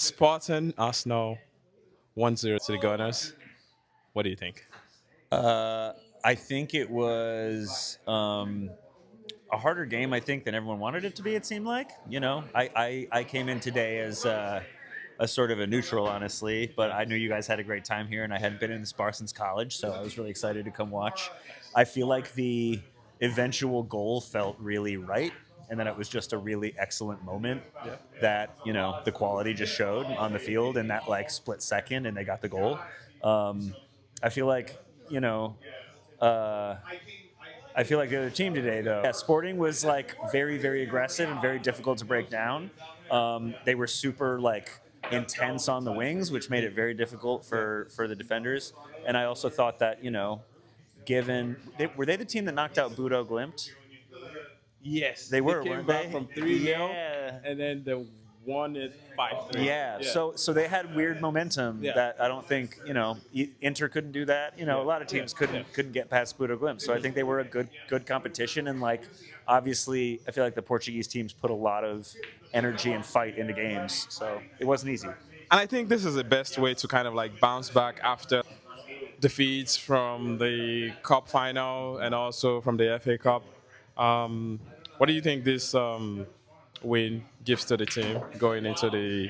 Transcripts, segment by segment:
Spartan Arsenal 1-0 to the Gunners. What do you think? I think it was a harder game, I think, than everyone wanted it to be, it seemed like. I came in today as a sort of a neutral, honestly, but I knew you guys had a great time here, and I hadn't been in this bar since college, so I was really excited to come watch. I feel like the eventual goal felt really right, and then it was just a really excellent moment that, the quality just showed on the field in that, like, split second, and they got the goal. I feel like, you know, uh, I feel like the other team today, though. Yeah, Sporting was like very, very aggressive and very difficult to break down. They were super like intense on the wings, which made it very difficult for the defenders. And I also thought that given were they the team that knocked out Budo Glimt? Yes, They they were, came weren't back they? from 3-0 Yeah. and then they won it 5-3. Yeah, so they had weird momentum Yeah. that I don't think Inter couldn't do that. A lot of teams couldn't get past Budo Glimt. So I think they were a good competition, and like obviously I feel like the Portuguese teams put a lot of energy and fight into games, so it wasn't easy. And I think this is the best way to kind of like bounce back after defeats from the Cup final and also from the FA Cup. Um, what do you think this win gives to the team going into the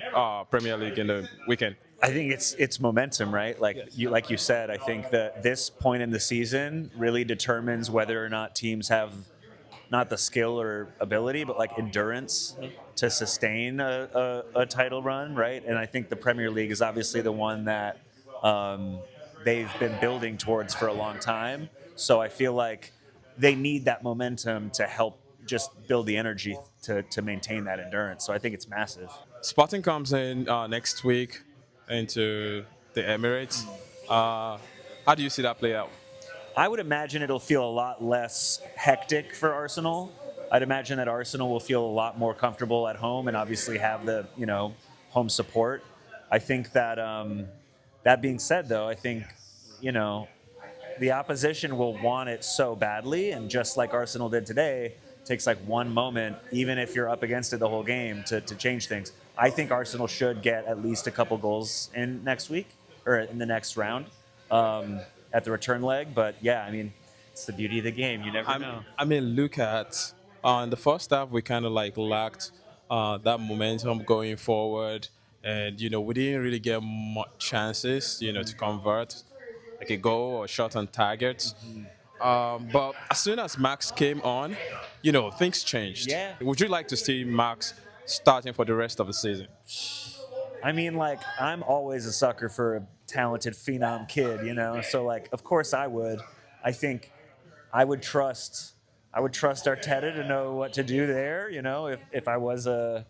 Premier League in the weekend? I think it's momentum, right? Like you said, I think that this point in the season really determines whether or not teams have not the skill or ability, but like endurance to sustain a title run, right? And I think the Premier League is obviously the one that they've been building towards for a long time. So I feel like they need that momentum to help just build the energy to maintain that endurance. So I think it's massive. Sporting comes in next week into the Emirates. Uh, how do you see that play out? I would imagine it'll feel a lot less hectic for Arsenal. I'd imagine that Arsenal will feel a lot more comfortable at home and obviously have the home support. I think that that being said, though, I think you know the opposition will want it so badly, and just like Arsenal did today, it takes like one moment, even if you're up against it the whole game, to change things. I think Arsenal should get at least a couple goals in next week or in the next round at the return leg. But yeah, I mean, it's the beauty of the game. You never know. I mean, look at in the first half we kind of like lacked that momentum going forward, and we didn't really get much chances, to convert like a goal or shot on target. But as soon as Max came on, things changed. Yeah. Would you like to see Max starting for the rest of the season? I mean, like, I'm always a sucker for a talented phenom kid. So like, of course I would. I think I would trust Arteta to know what to do there, if I was a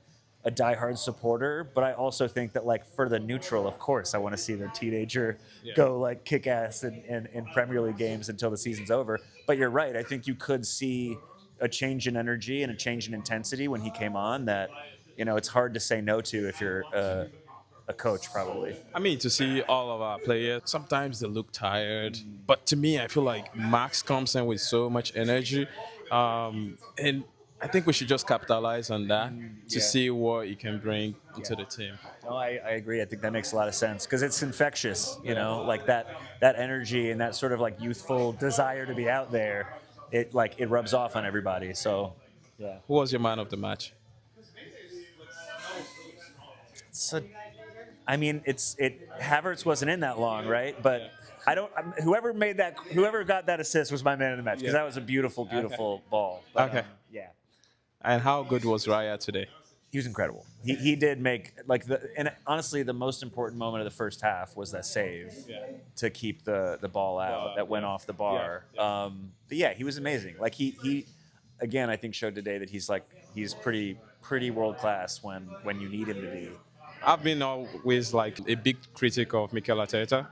diehard supporter. But I also think that, like, for the neutral, of course, I want to see the teenager go like kick ass in Premier League games until the season's over. But you're right. I think you could see a change in energy and a change in intensity when he came on that, it's hard to say no to if you're a coach, probably. I mean, to see all of our players, sometimes they look tired, but to me, I feel like Max comes in with so much energy, and I think we should just capitalize on that to Yeah. see what he can bring into the team. No, I agree. I think that makes a lot of sense because it's infectious, like that energy and that sort of like youthful desire to be out there. It rubs off on everybody. So, yeah. Who was your man of the match? So, I mean, Havertz wasn't in that long, right? But I don't. Whoever got that assist was my man of the match because that was a beautiful, beautiful ball. But, Okay. yeah. And how good was Raya today? He was incredible. He did make and honestly the most important moment of the first half was that save to keep the ball out that went off the bar. But yeah, he was amazing. Like he again I think showed today that he's pretty world class when you need him to be. I've been always like a big critic of Mikel Arteta.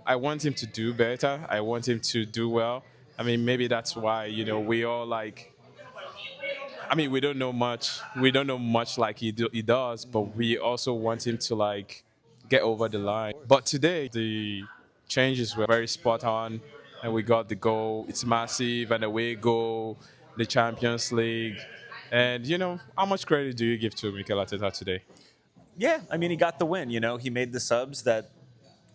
I want him to do better. I want him to do well. I mean, maybe that's why we all like. I mean, we don't know much. We don't know much like he does, but we also want him to like get over the line. But today, the changes were very spot on, and we got the goal. It's massive, and away goal, the Champions League. And how much credit do you give to Mikel Arteta today? Yeah, I mean, he got the win. You know, he made the subs that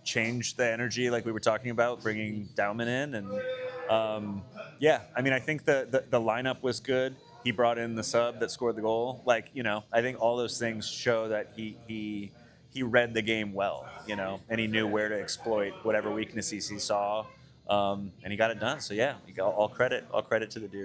changed the energy, like we were talking about, bringing Dauman in, and yeah, I mean, I think the lineup was good. He brought in the sub that scored the goal. Like, you know, I think all those things show that he read the game well, you know, and he knew where to exploit whatever weaknesses he saw, and he got it done. So yeah, all credit to the dude.